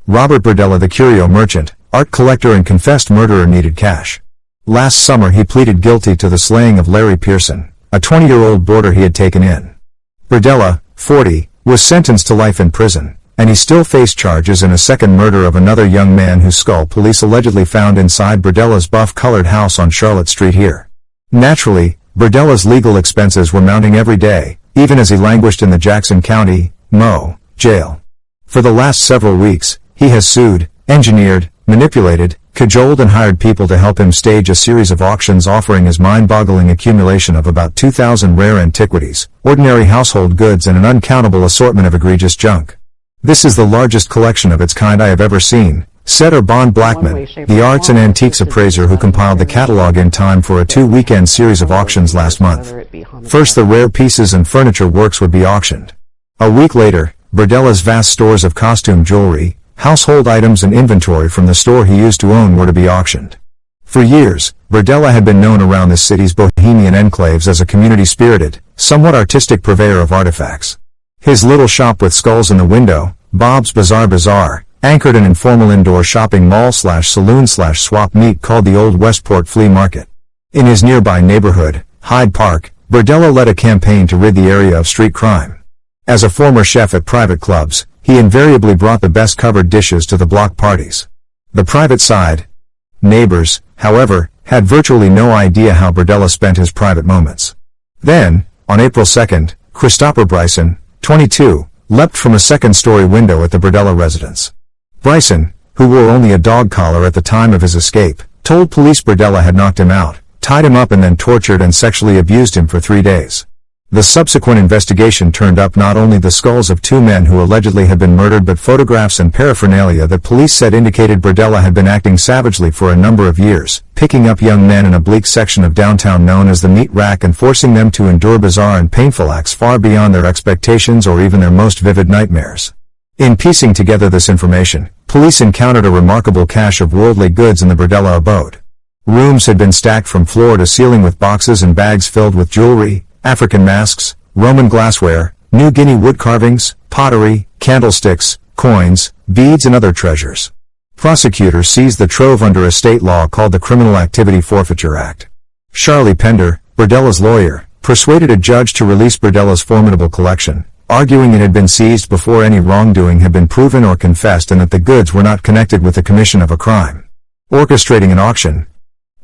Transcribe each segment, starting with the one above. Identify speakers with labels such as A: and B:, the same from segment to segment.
A: Robert Berdella, the curio merchant, art collector and confessed murderer, needed cash. Last summer he pleaded guilty to the slaying of Larry Pearson, a 20-year-old boarder he had taken in. Berdella, 40, was sentenced to life in prison, and he still faced charges in a second murder of another young man whose skull police allegedly found inside Berdella's buff-colored house on Charlotte Street here. Naturally, Berdella's legal expenses were mounting every day, even as he languished in the Jackson County, Mo, jail. For the last several weeks, he has sued, engineered, manipulated, cajoled and hired people to help him stage a series of auctions offering his mind-boggling accumulation of about 2,000 rare antiquities, ordinary household goods and an uncountable assortment of egregious junk. "This is the largest collection of its kind I have ever seen," said Urban Blackman, the arts and antiques appraiser who compiled the catalog in time for a 2-weekend series of auctions last month. First, the rare pieces and furniture works would be auctioned. A week later, Berdella's vast stores of costume jewelry, household items and inventory from the store he used to own were to be auctioned. For years, Berdella had been known around the city's bohemian enclaves as a community-spirited, somewhat artistic purveyor of artifacts. His little shop with skulls in the window, Bob's Bizarre Bazaar, anchored an informal indoor shopping mall/saloon/swap meet called the Old Westport Flea Market. In his nearby neighborhood, Hyde Park, Berdella led a campaign to rid the area of street crime. As a former chef at private clubs, he invariably brought the best-covered dishes to the block parties. The private side neighbors, however, had virtually no idea how Berdella spent his private moments. Then, on April 2nd, Christopher Bryson, 22, leapt from a second-story window at the Berdella residence. Bryson, who wore only a dog collar at the time of his escape, told police Berdella had knocked him out, tied him up and then tortured and sexually abused him for 3 days. The subsequent investigation turned up not only the skulls of 2 men who allegedly had been murdered but photographs and paraphernalia that police said indicated Berdella had been acting savagely for a number of years, picking up young men in a bleak section of downtown known as the Meat Rack and forcing them to endure bizarre and painful acts far beyond their expectations or even their most vivid nightmares. In piecing together this information, police encountered a remarkable cache of worldly goods in the Berdella abode. Rooms had been stacked from floor to ceiling with boxes and bags filled with jewelry, African masks, Roman glassware, New Guinea wood carvings, pottery, candlesticks, coins, beads and other treasures. Prosecutors seized the trove under a state law called the Criminal Activity Forfeiture Act. Charlie Pender, Berdella's lawyer, persuaded a judge to release Berdella's formidable collection, arguing it had been seized before any wrongdoing had been proven or confessed and that the goods were not connected with the commission of a crime. Orchestrating an auction.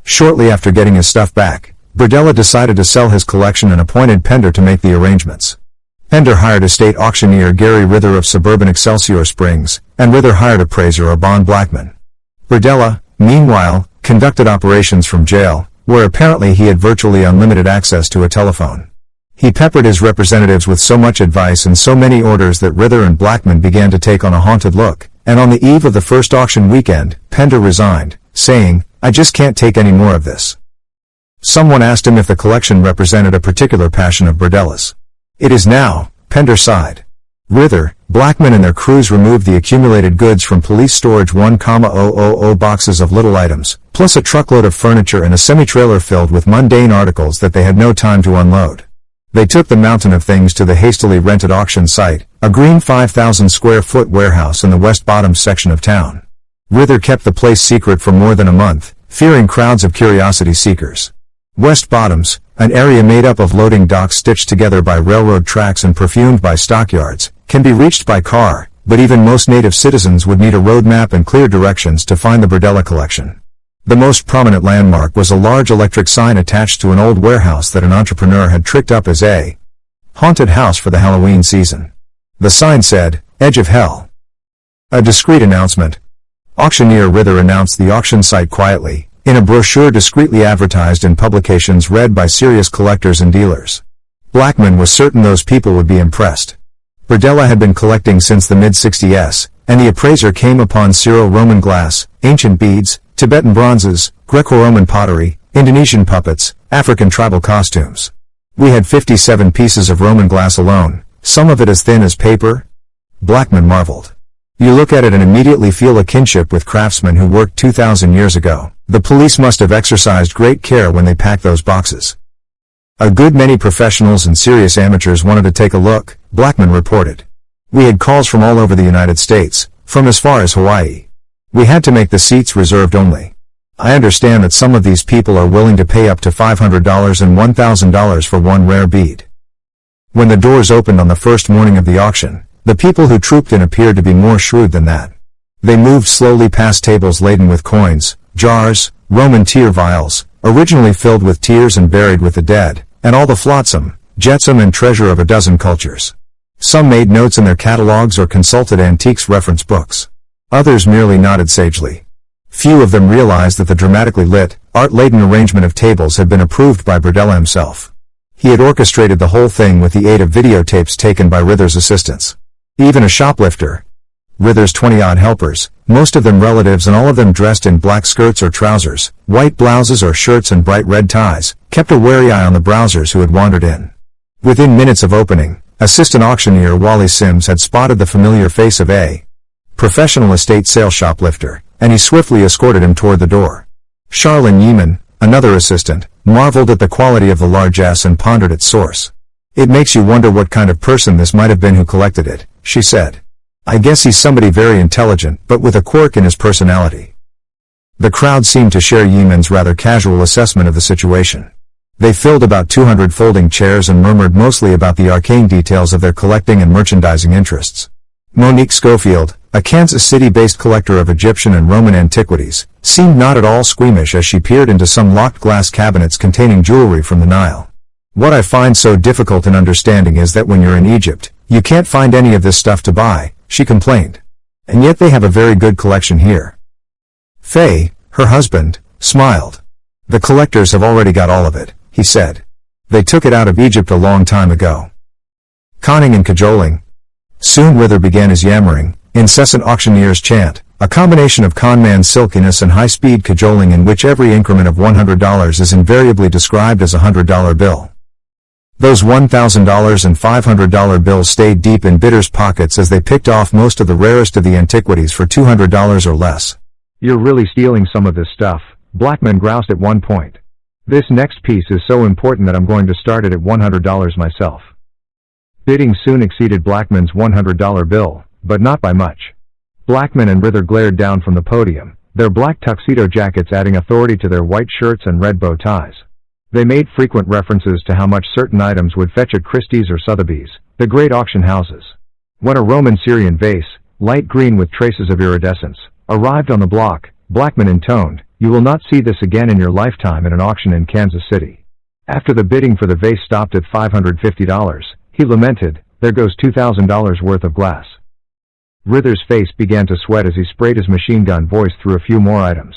A: Shortly after getting his stuff back, Berdella decided to sell his collection and appointed Pender to make the arrangements. Pender hired estate auctioneer Gary Rither of suburban Excelsior Springs, and Rither hired appraiser Urban Blackman. Berdella, meanwhile, conducted operations from jail, where apparently he had virtually unlimited access to a telephone. He peppered his representatives with so much advice and so many orders that Rither and Blackman began to take on a haunted look, and on the eve of the first auction weekend, Pender resigned, saying, "I just can't take any more of this." Someone asked him if the collection represented a particular passion of Berdella's. "It is now," Pender sighed. Rither, Blackman and their crews removed the accumulated goods from police storage 1,000 boxes of little items, plus a truckload of furniture and a semi-trailer filled with mundane articles that they had no time to unload. They took the mountain of things to the hastily rented auction site, a green 5,000 square foot warehouse in the West Bottoms section of town. Rither kept the place secret for more than a month, fearing crowds of curiosity seekers. West Bottoms, an area made up of loading docks stitched together by railroad tracks and perfumed by stockyards, can be reached by car, but even most native citizens would need a road map and clear directions to find the Berdella collection. The most prominent landmark was a large electric sign attached to an old warehouse that an entrepreneur had tricked up as a haunted house for the Halloween season. The sign said, "Edge of Hell." A discreet announcement. Auctioneer Rither announced the auction site quietly, in a brochure discreetly advertised in publications read by serious collectors and dealers. Blackman was certain those people would be impressed. Berdella had been collecting since the mid-60s, and the appraiser came upon Syro-Roman glass, ancient beads, Tibetan bronzes, Greco-Roman pottery, Indonesian puppets, African tribal costumes. "We had 57 pieces of Roman glass alone, some of it as thin as paper?" Blackman marveled. "You look at it and immediately feel a kinship with craftsmen who worked 2,000 years ago. The police must have exercised great care when they packed those boxes." "A good many professionals and serious amateurs wanted to take a look," Blackman reported. "We had calls from all over the United States, From as far as Hawaii. We had to make the seats reserved only. I understand that some of these people are willing to pay up to $500 and $1,000 for one rare bead. When the doors opened on the first morning of the auction, the people who trooped in appeared to be more shrewd than that. They moved slowly past tables laden with coins, jars, Roman tear vials, originally filled with tears and buried with the dead, and all the flotsam, jetsam and treasure of a dozen cultures. Some made notes in their catalogs or consulted antiques reference books. Others merely nodded sagely. Few of them realized that the dramatically lit, art-laden arrangement of tables had been approved by Berdella himself. He had orchestrated the whole thing with the aid of videotapes taken by Rither's assistants. Even a shoplifter, Rither's 20-odd helpers, most of them relatives and all of them dressed in black skirts or trousers, white blouses or shirts and bright red ties, kept a wary eye on the browsers who had wandered in. Within minutes of opening, assistant auctioneer Wally Sims had spotted the familiar face of a professional estate sale shoplifter, and he swiftly escorted him toward the door. Charlene Yeaman, another assistant, marveled at the quality of the largesse and pondered its source. "It makes you wonder what kind of person this might have been who collected it," she said. "I guess he's somebody very intelligent but with a quirk in his personality." The crowd seemed to share Yeaman's rather casual assessment of the situation. They filled about 200 folding chairs and murmured mostly about the arcane details of their collecting and merchandising interests. Monique Schofield, a Kansas City-based collector of Egyptian and Roman antiquities, seemed not at all squeamish as she peered into some locked glass cabinets containing jewelry from the Nile. "What I find so difficult in understanding is that when you're in Egypt, you can't find any of this stuff to buy," she complained. "And yet they have a very good collection here." Faye, her husband, smiled. "The collectors have already got all of it," he said. "They took it out of Egypt a long time ago." Conning and cajoling. Soon Rither began his yammering, incessant auctioneer's chant, a combination of conman's silkiness and high-speed cajoling in which every increment of $100 is invariably described as a $100 bill. Those $1,000 and $500 bills stayed deep in bidders' pockets as they picked off most of the rarest of the antiquities for $200 or less. "You're really stealing some of this stuff," Blackman groused at one point. "This next piece is so important that I'm going to start it at $100 myself." Bidding soon exceeded Blackman's $100 bill, but not by much. Blackman and Rither glared down from the podium, their black tuxedo jackets adding authority to their white shirts and red bow ties. They made frequent references to how much certain items would fetch at Christie's or Sotheby's, the great auction houses. When a Roman Syrian vase, light green with traces of iridescence, arrived on the block, Blackman intoned, "You will not see this again in your lifetime at an auction in Kansas City." After the bidding for the vase stopped at $550, he lamented, "There goes $2,000 worth of glass." Rither's face began to sweat as he sprayed his machine gun voice through a few more items.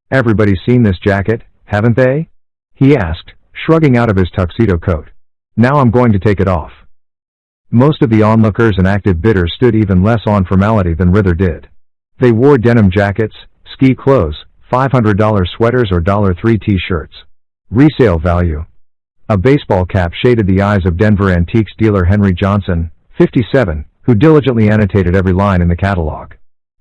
A: "Everybody's seen this jacket, haven't they?" he asked, shrugging out of his tuxedo coat. "Now I'm going to take it off." Most of the onlookers and active bidders stood even less on formality than Rither did. They wore denim jackets, ski clothes, $500 sweaters or $3 t-shirts. Resale value. A baseball cap shaded the eyes of Denver antiques dealer Henry Johnson, 57, who diligently annotated every line in the catalog.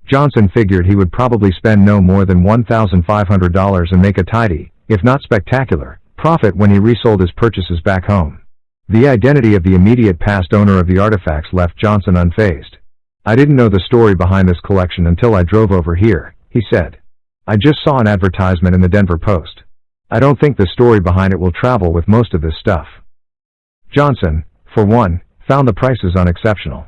A: Johnson figured he would probably spend no more than $1,500 and make a tidy, if not spectacular, profit when he resold his purchases back home. The identity of the immediate past owner of the artifacts left Johnson unfazed. "I didn't know the story behind this collection until I drove over here," he said. "I just saw an advertisement in the Denver Post. I don't think the story behind it will travel with most of this stuff." Johnson, for one, found the prices unexceptional.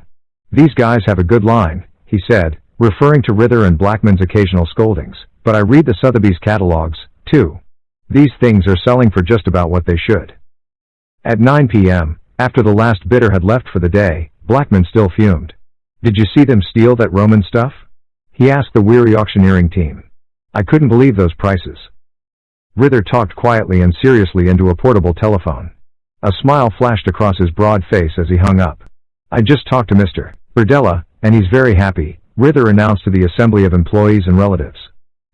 A: "These guys have a good line," he said, referring to Rither and Blackman's occasional scoldings, "but I read the Sotheby's catalogs, too. These things are selling for just about what they should." At 9 p.m., after the last bidder had left for the day, Blackman still fumed. "Did you see them steal that Roman stuff?" he asked the weary auctioneering team. "I couldn't believe those prices." Rither talked quietly and seriously into a portable telephone. A smile flashed across his broad face as he hung up. "I just talked to Mr. Berdella, and he's very happy," Rither announced to the assembly of employees and relatives.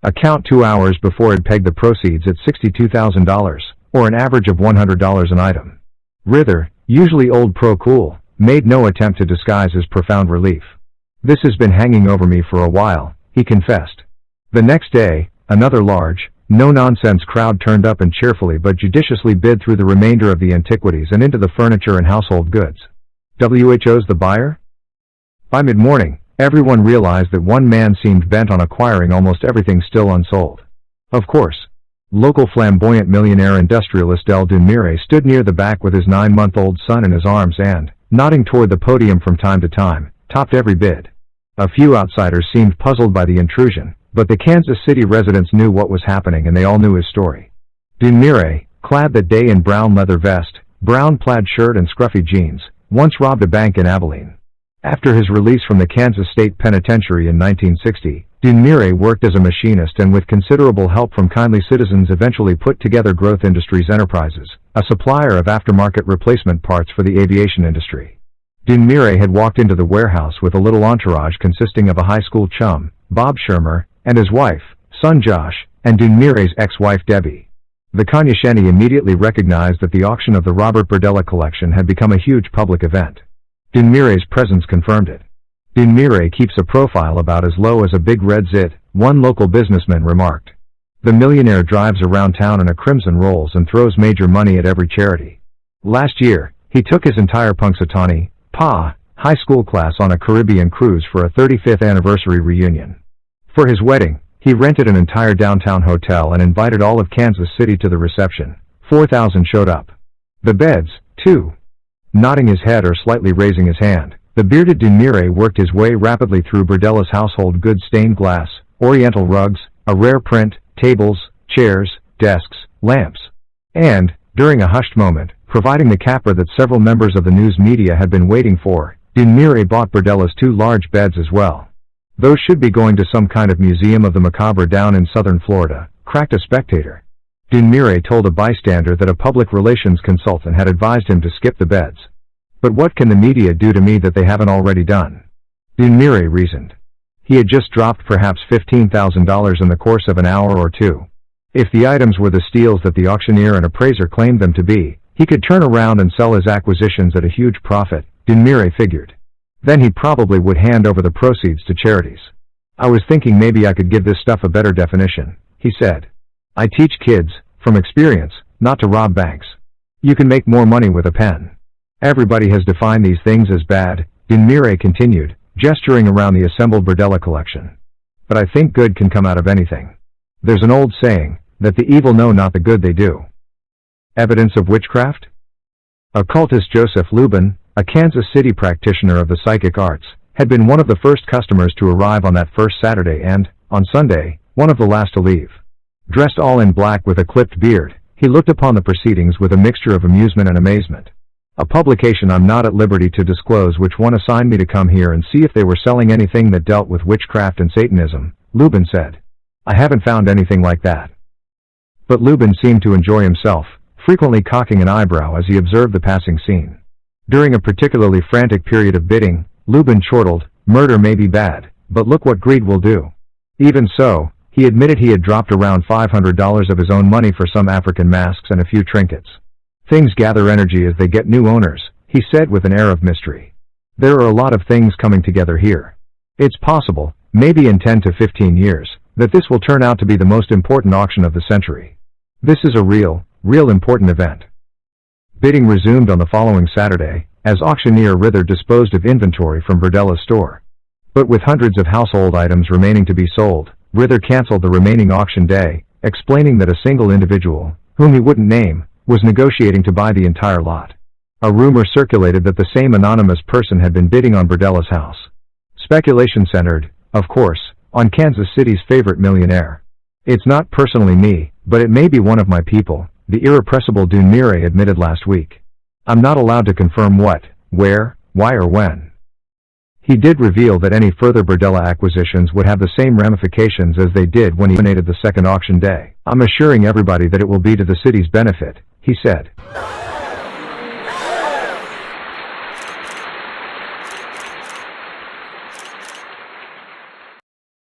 A: A count 2 hours before had pegged the proceeds at $62,000, or an average of $100 an item. Rither, usually old pro cool, made no attempt to disguise his profound relief. "This has been hanging over me for a while," he confessed. The next day, another large, no-nonsense crowd turned up and cheerfully but judiciously bid through the remainder of the antiquities and into the furniture and household goods. "WHO's the buyer?" By mid-morning, Everyone realized that one man seemed bent on acquiring almost everything still unsold. Of course. Local flamboyant millionaire industrialist Del Dunmire stood near the back with his 9-month-old son in his arms and, nodding toward the podium from time to time, topped every bid. A few outsiders seemed puzzled by the intrusion, but the Kansas City residents knew what was happening and they all knew his story. Dunmire, clad that day in brown leather vest, brown plaid shirt and scruffy jeans, once robbed a bank in Abilene. After his release from the Kansas State Penitentiary in 1960, Dunmire worked as a machinist and with considerable help from kindly citizens eventually put together Growth Industries Enterprises, a supplier of aftermarket replacement parts for the aviation industry. Dunmire had walked into the warehouse with a little entourage consisting of a high school chum, Bob Shermer, and his wife, son Josh, and Dunmire's ex-wife Debbie. The Cognoscenti immediately recognized that the auction of the Robert Berdella collection had become a huge public event. Dunmire's presence confirmed it. Dunmire keeps a profile about as low as a big red zit, one local businessman remarked. The millionaire drives around town in a crimson Rolls and throws major money at every charity. Last year, he took his entire Punxsutawney, PA, high school class on a Caribbean cruise for a 35th anniversary reunion. For his wedding, he rented an entire downtown hotel and invited all of Kansas City to the reception. 4,000 showed up. The beds, too. Nodding his head or slightly raising his hand, the bearded Dunmire worked his way rapidly through Berdella's household goods: stained glass, oriental rugs, a rare print, tables, chairs, desks, lamps. And, during a hushed moment, providing the capper that several members of the news media had been waiting for, Dunmire bought Berdella's 2 large beds as well. Those should be going to some kind of museum of the macabre down in southern Florida, cracked a spectator. Dunmire told a bystander that a public relations consultant had advised him to skip the beds. But what can the media do to me that they haven't already done? Dunmire reasoned. He had just dropped perhaps $15,000 in the course of an hour or two. If the items were the steals that the auctioneer and appraiser claimed them to be, he could turn around and sell his acquisitions at a huge profit, Dunmire figured. Then he probably would hand over the proceeds to charities. I was thinking maybe I could give this stuff a better definition, he said. I teach kids, from experience, not to rob banks. You can make more money with a pen. Everybody has defined these things as bad, Dunmire continued, gesturing around the assembled Berdella collection. But I think good can come out of anything. There's an old saying, that the evil know not the good they do. Evidence of witchcraft? Occultist Joseph Lubin, a Kansas City practitioner of the psychic arts, had been one of the first customers to arrive on that first Saturday and, on Sunday, one of the last to leave. Dressed all in black with a clipped beard, he looked upon the proceedings with a mixture of amusement and amazement. A publication I'm not at liberty to disclose which one assigned me to come here and see if they were selling anything that dealt with witchcraft and Satanism, Lubin said. I haven't found anything like that. But Lubin seemed to enjoy himself, frequently cocking an eyebrow as he observed the passing scene. During a particularly frantic period of bidding, Lubin chortled, "Murder may be bad, but look what greed will do." Even so, he admitted he had dropped around $500 of his own money for some African masks and a few trinkets. Things gather energy as they get new owners, he said with an air of mystery. There are a lot of things coming together here. It's possible, maybe in 10 to 15 years, that this will turn out to be the most important auction of the century. This is a real important event. Bidding resumed on the following Saturday, as auctioneer Rither disposed of inventory from Berdella's store. But with hundreds of household items remaining to be sold, Rither canceled the remaining auction day, explaining that a single individual, whom he wouldn't name, was negotiating to buy the entire lot. A rumor circulated that the same anonymous person had been bidding on Berdella's house. Speculation centered, of course, on Kansas City's favorite millionaire. It's not personally me, but it may be one of my people, the irrepressible Dunmire admitted last week. I'm not allowed to confirm what, where, why or when. He did reveal that any further Berdella acquisitions would have the same ramifications as they did when he eliminated the second auction day. I'm assuring everybody that it will be to the city's benefit, he said.